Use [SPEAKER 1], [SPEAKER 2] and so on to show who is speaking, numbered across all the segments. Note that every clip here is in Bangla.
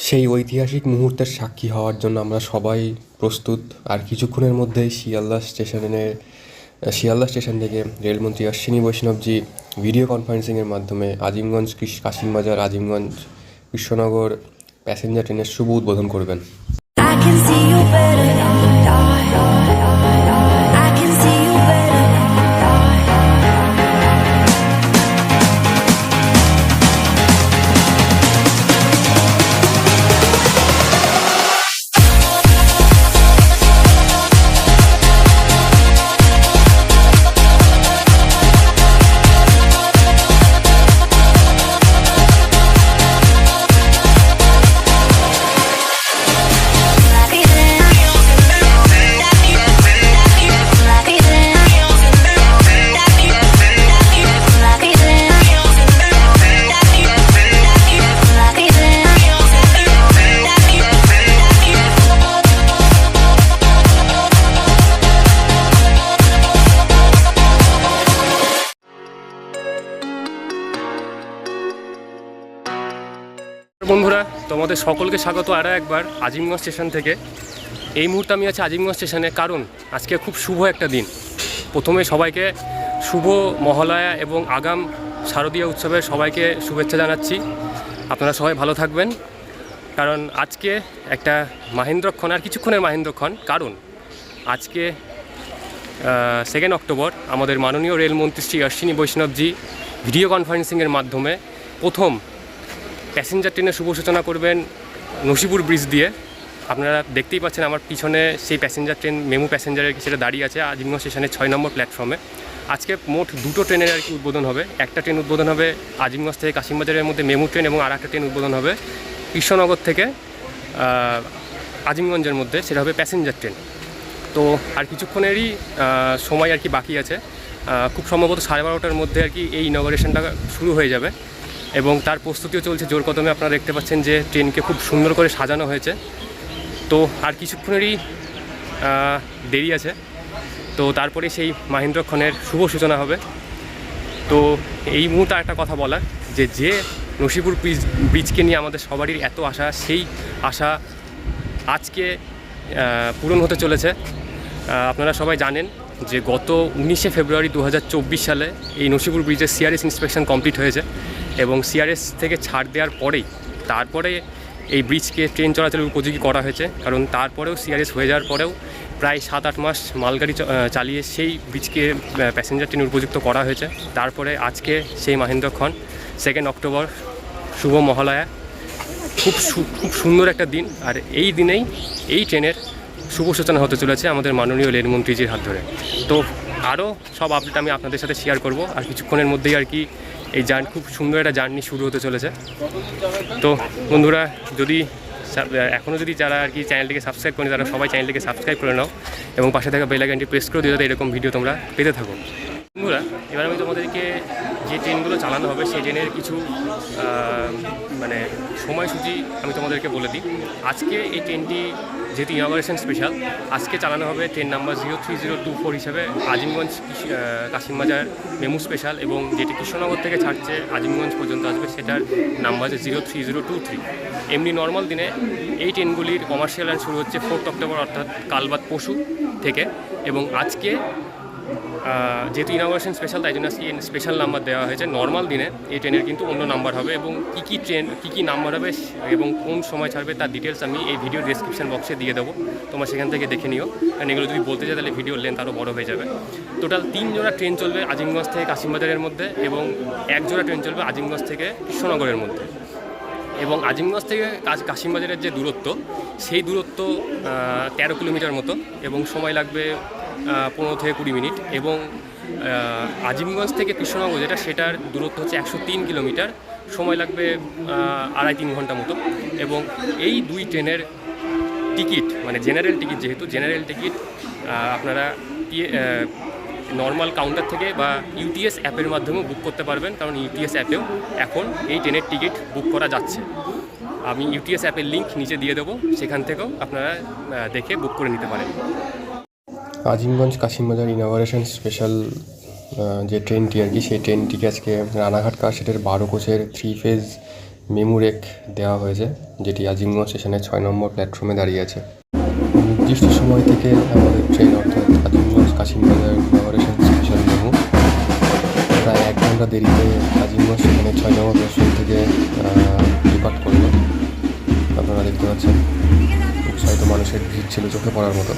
[SPEAKER 1] সেই ঐতিহাসিক মুহূর্তের সাক্ষী হওয়ার জন্য আমরা সবাই প্রস্তুত। আর কিছুক্ষণের মধ্যেই শিয়ালদা স্টেশন থেকে রেলমন্ত্রী অশ্বিনী বৈষ্ণবজি ভিডিও কনফারেন্সিংয়ের মাধ্যমে আজিমগঞ্জ কাশিমবাজার আজিমগঞ্জ কৃষ্ণনগর প্যাসেঞ্জার ট্রেনের শুভ উদ্বোধন করবেন।
[SPEAKER 2] I can see you better than I can see you better
[SPEAKER 3] বন্ধুরা, তোমাদের সকলকে স্বাগত আরও একবার আজিমগঞ্জ স্টেশন থেকে। এই মুহূর্তে আমি আছি আজিমগঞ্জ স্টেশনে, কারণ আজকে খুব শুভ একটা দিন। প্রথমে সবাইকে শুভ মহালয়া এবং আগাম শারদীয় উৎসবের সবাইকে শুভেচ্ছা জানাচ্ছি। আপনারা সবাই ভালো থাকবেন, কারণ আজকে একটা মাহেন্দ্রক্ষণ, আর কিছুক্ষণের মাহেন্দ্রক্ষণ। কারণ আজকে 2 অক্টোবর আমাদের মাননীয় রেলমন্ত্রী শ্রী অশ্বিনী বৈষ্ণবজি ভিডিও কনফারেন্সিংয়ের মাধ্যমে প্রথম প্যাসেঞ্জার ট্রেনের শুভ সূচনা করবেন নসিপুর ব্রিজ দিয়ে। আপনারা দেখতেই পাচ্ছেন আমার পিছনে সেই প্যাসেঞ্জার ট্রেন, মেমু প্যাসেঞ্জারের সেটা দাঁড়িয়ে আছে আজিমগঞ্জ স্টেশনের 6 নম্বর প্ল্যাটফর্মে। আজকে মোট 2টো ট্রেনের আর কি উদ্বোধন হবে। একটা ট্রেন উদ্বোধন হবে আজিমগঞ্জ থেকে কাশিমবাজারের মধ্যে মেমু ট্রেন, এবং আর একটা ট্রেন উদ্বোধন হবে কৃষ্ণনগর থেকে আজিমগঞ্জের মধ্যে, সেটা হবে প্যাসেঞ্জার ট্রেন। তো আর কিছুক্ষণেরই সময় আর কি বাকি আছে। খুব সম্ভবত 12:30টার মধ্যে আর কি এই ইনগরেশনটা শুরু হয়ে যাবে, এবং তার প্রস্তুতিও চলছে জোর কদমে। আপনারা দেখতে পাচ্ছেন যে ট্রেনকে খুব সুন্দর করে সাজানো হয়েছে। তো আর কিছুক্ষণেরই দেরি আছে, তো তারপরে সেই মাহেন্দ্রক্ষণের শুভ সূচনা হবে। তো এই মুহূর্তে একটা কথা বলার, যে নসিপুর ব্রিজকে নিয়ে আমাদের সবারই এত আশা, সেই আশা আজকে পূরণ হতে চলেছে। আপনারা সবাই জানেন যে গত 19শে ফেব্রুয়ারি 2024 সালে এই নসিপুর ব্রিজের সিআরএস ইন্সপেকশন কমপ্লিট হয়েছে, এবং সিআরএস থেকে ছাড় দেওয়ার তারপরে এই ব্রিজকে ট্রেন চলাচলের উপযোগী করা হয়েছে। কারণ তারপরেও সিআরএস হয়ে যাওয়ার পরেও প্রায় 7-8 মাস মালগাড়ি চালিয়ে সেই ব্রিজকে প্যাসেঞ্জার ট্রেনের উপযুক্ত করা হয়েছে। তারপরে আজকে সেই মাহেন্দ্রক্ষণ 2 অক্টোবর শুভ মহালয়া, খুব সুন্দর একটা দিন। আর এই দিনেই এই ট্রেনের শুভ সূচনা হতে চলেছে আমাদের মাননীয় রেলমন্ত্রীজির হাত ধরে। তো আরও সব আপডেট আমি আপনাদের সাথে শেয়ার করব। আর কিছুক্ষণের মধ্যেই আর কি এই খুব সুন্দর একটা জার্নি শুরু হতে চলেছে। তো বন্ধুরা, এখনও যদি যারা আর কি চ্যানেলটিকে সাবস্ক্রাইব করেন, তারা সবাই চ্যানেলটিকে সাবস্ক্রাইব করে নাও, এবং পাশে থাকা বেল আইকনটি প্রেস করে দিও, যাতে এরকম ভিডিও তোমরা পেতে থাকো। বন্ধুরা, এবার আমি তোমাদেরকে যে ট্রেনগুলো চালানো হবে সেই ট্রেনের কিছু মানে সময়সূচি আমি তোমাদেরকে বলে দিই। আজকে এই ট্রেনটি যেহেতু ইনগরেশন স্পেশাল, আজকে চালানো হবে ট্রেন নাম্বার 03024 হিসাবে আজিমগঞ্জ কাশিমবাজার মেমু স্পেশাল, এবং যেটি কৃষ্ণনগর থেকে ছাড়ছে আজিমগঞ্জ পর্যন্ত আসবে সেটার নাম্বার হচ্ছে 03023। এমনি নর্মাল দিনে এই ট্রেনগুলির কমার্শিয়াল রান শুরু হচ্ছে 4 অক্টোবর, অর্থাৎ কাল বাদ পরশু থেকে। এবং আজকে যেহেতু ইনগরেশন স্পেশাল, তাই জন্য স্পেশাল নাম্বার দেওয়া হয়েছে। নর্মাল দিনে এই ট্রেনের কিন্তু অন্য নাম্বার হবে, এবং কী নাম্বার হবে এবং কোন সময় ছাড়বে তার ডিটেলস আমি এই ভিডিও ডেসক্রিপশন বক্সে দিয়ে দেবো, তোমরা সেখান থেকে দেখে নিও। কারণ এগুলো যদি বলতে চাই তাহলে ভিডিওর লেন্থ আরও বড় হয়ে যাবে। টোটাল 3 জোড়া ট্রেন চলবে আজিমগঞ্জ থেকে কাশিমবাজারের মধ্যে, এবং 1 জোড়া ট্রেন চলবে আজিমগঞ্জ থেকে কৃষ্ণনগরের মধ্যে। এবং আজিমগঞ্জ থেকে কাশিমবাজারের যে দূরত্ব, সেই দূরত্ব 13 কিলোমিটার মতো, এবং সময় লাগবে 15 থেকে 20 মিনিট। এবং আজিমগঞ্জ থেকে কৃষ্ণনগর সেটার দূরত্ব হচ্ছে 103 কিলোমিটার, সময় লাগবে 2.5-3 ঘন্টা মতো। এবং এই 2 ট্রেনের টিকিট, মানে জেনারেল টিকিট, যেহেতু জেনারেল টিকিট আপনারা নর্মাল কাউন্টার থেকে বা ইউটিএস অ্যাপের মাধ্যমেও বুক করতে পারবেন, কারণ ইউটিএস অ্যাপেও এখন এই ট্রেনের টিকিট বুক করা যাচ্ছে। আমি ইউটিএস অ্যাপের লিঙ্ক নিচে দিয়ে দেবো, সেখান থেকেও আপনারা দেখে বুক করে নিতে পারেন।
[SPEAKER 1] আজিমগঞ্জ কাশিমবাজার ইনগরেশন স্পেশাল যে ট্রেনটি আর কি, সেই ট্রেনটিকে আজকে রানাঘাট কারশেডের 12 কোচের 3 ফেজ মেমু রেক দেওয়া হয়েছে, যেটি আজিমগঞ্জ স্টেশনের 6 নম্বর প্ল্যাটফর্মে দাঁড়িয়ে আছে। নির্দিষ্ট সময় থেকে আমাদের ট্রেন অর্থাৎ আজিমগঞ্জ কাশিমবাজার নগরেশন স্পেশাল মেমু প্রায় 1 ঘন্টা দেরিতে আজিমগঞ্জ স্টেশনের 6 নম্বর প্ল্যাটফর্ম থেকে ডিপার্ট করলো। আপনারা দেখতে পাচ্ছেন উৎসাহিত মানুষের ভিড় ছিল চোখে পড়ার মতো।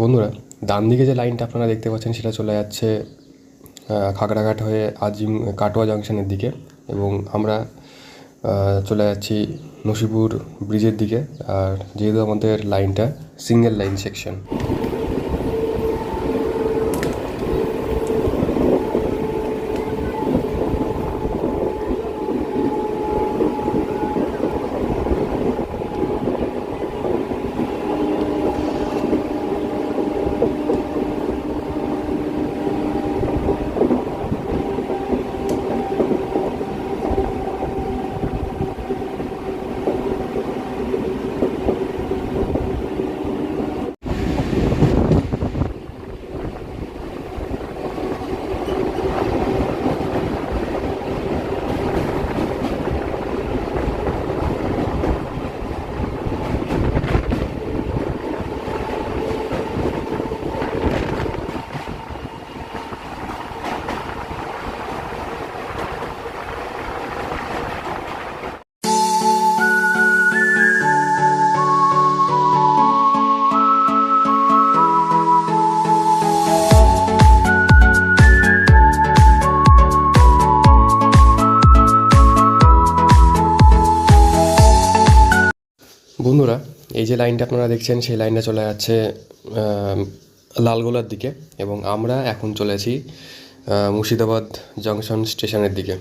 [SPEAKER 1] বন্ধুরা, ডান দিকে যে লাইনটা আপনারা দেখতে পাচ্ছেন সেটা চলে যাচ্ছে খাগড়াঘাট হয়ে কাটোয়া জাংশনের দিকে, এবং আমরা চলে যাচ্ছি নসিপুর ব্রিজের দিকে। আর যেহেতু আমাদের লাইনটা সিঙ্গেল লাইন সেকশন, বন্ধুরা এই যে লাইনটা আপনারা দেখছেন সেই লাইনটা চলে যাচ্ছে লালগোলার দিকে, এবং আমরা এখন চলেছি মুর্শিদাবাদ জংশন স্টেশনের দিকে।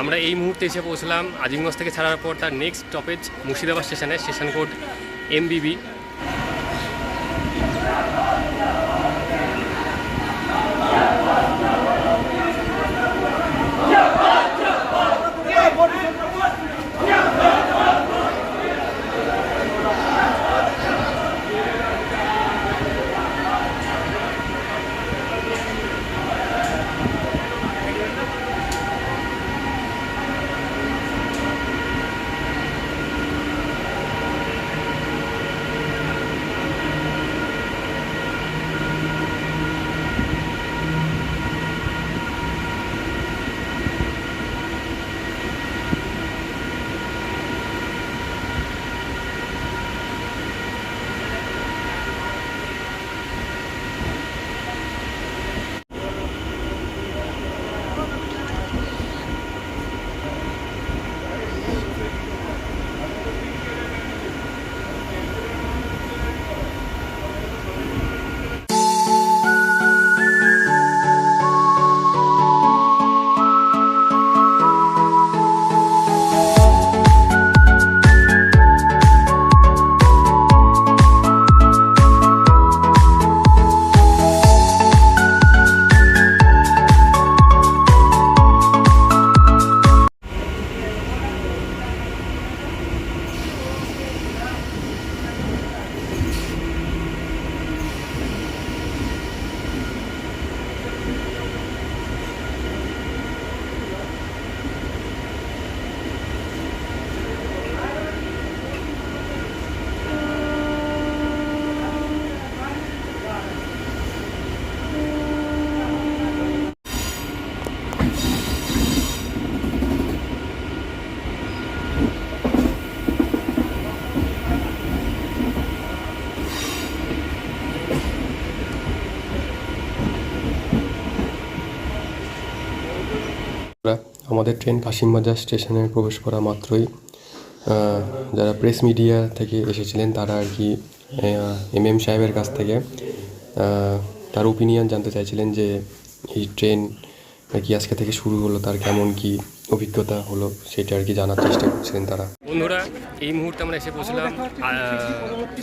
[SPEAKER 3] আমরা এই মুহূর্তে এসে পৌঁছলাম আজিমগঞ্জ থেকে ছাড়ার পর তার নেক্সট স্টপেজ মুর্শিদাবাদ স্টেশনে, স্টেশন কোড MBB।
[SPEAKER 1] আমাদের ট্রেন কাশিমবাজার স্টেশনে প্রবেশ করা মাত্রই যারা প্রেস মিডিয়া থেকে এসেছিলেন তারা আর কি এমএম সাহেবের কাছ থেকে তার ওপিনিয়ন জানতে চাইছিলেন যে এই ট্রেন আর কি আজকে থেকে শুরু হলো, তার কেমন কি অভিজ্ঞতা হলো সেটা আর কি জানার চেষ্টা করছিলেন তারা।
[SPEAKER 3] বন্ধুরা, এই মুহূর্তে আমরা এসে পৌঁছলাম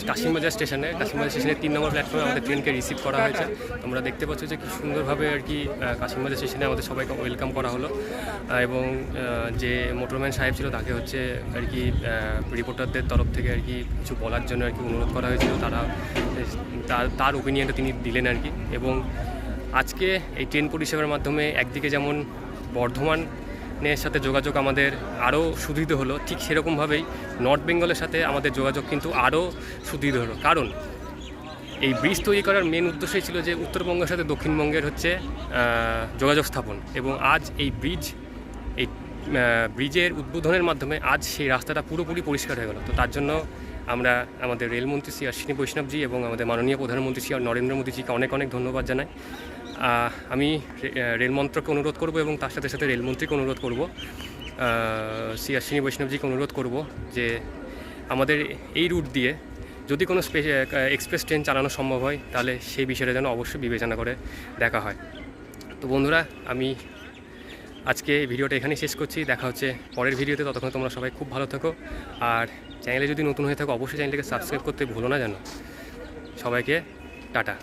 [SPEAKER 3] কাশিমবাজার স্টেশনে। কাশিমবাজার স্টেশনের 3 নম্বর প্ল্যাটফর্মে আমাদের ট্রেনকে রিসিভ করা হয়েছে। তোমরা দেখতে পাচ্ছ যে খুব সুন্দরভাবে আর কি কাশিমবাজার স্টেশনে আমাদের সবাইকে ওয়েলকাম করা হলো এবং যে মোটরম্যান সাহেব ছিল তাকে হচ্ছে আর কি রিপোর্টারদের তরফ থেকে আর কি কিছু বলার জন্য আর কি অনুরোধ করা হয়েছিল। তার ওপিনিয়নটা তিনি দিলেন আর কি। এবং আজকে এই ট্রেন পরিষেবার মাধ্যমে একদিকে যেমন বর্ধমানের সাথে যোগাযোগ আমাদের আরও সুদৃঢ় হলো, ঠিক সেরকমভাবেই নর্থ বেঙ্গলের সাথে আমাদের যোগাযোগ কিন্তু আরও সুদৃঢ় হলো। কারণ এই ব্রিজ তৈরি করার মেন উদ্দেশ্যই ছিল যে উত্তরবঙ্গের সাথে দক্ষিণবঙ্গের হচ্ছে যোগাযোগ স্থাপন। এবং আজ এই ব্রিজের উদ্বোধনের মাধ্যমে আজ সেই রাস্তাটা পুরোপুরি পরিষ্কার হয়ে গেল। তো তার জন্য আমরা আমাদের রেলমন্ত্রী শ্রী অশ্বিনী বৈষ্ণবজি এবং আমাদের মাননীয় প্রধানমন্ত্রী শ্রী নরেন্দ্র মোদীজিকে অনেক অনেক ধন্যবাদ জানাই। আমি রেলমন্ত্রকে অনুরোধ করব এবং তার সাথে সাথে রেলমন্ত্রীকে অনুরোধ করব, শ্রী অশ্বিনী বৈষ্ণবজিকে অনুরোধ করব যে আমাদের এই রুট দিয়ে যদি কোনো এক্সপ্রেস ট্রেন চালানো সম্ভব হয় তাহলে সেই বিষয়টা যেন অবশ্যই বিবেচনা করে দেখা হয়। তো বন্ধুরা, আমি আজকে ভিডিওটা এখানেই শেষ করছি। দেখা হচ্ছে পরের ভিডিওতে। ততক্ষণ তোমরা সবাই খুব ভালো থাকো। আর চ্যানেলে যদি নতুন হয়ে থাকো অবশ্যই চ্যানেলটাকে সাবস্ক্রাইব করতে ভুলো না যেন। সবাইকে টাটা।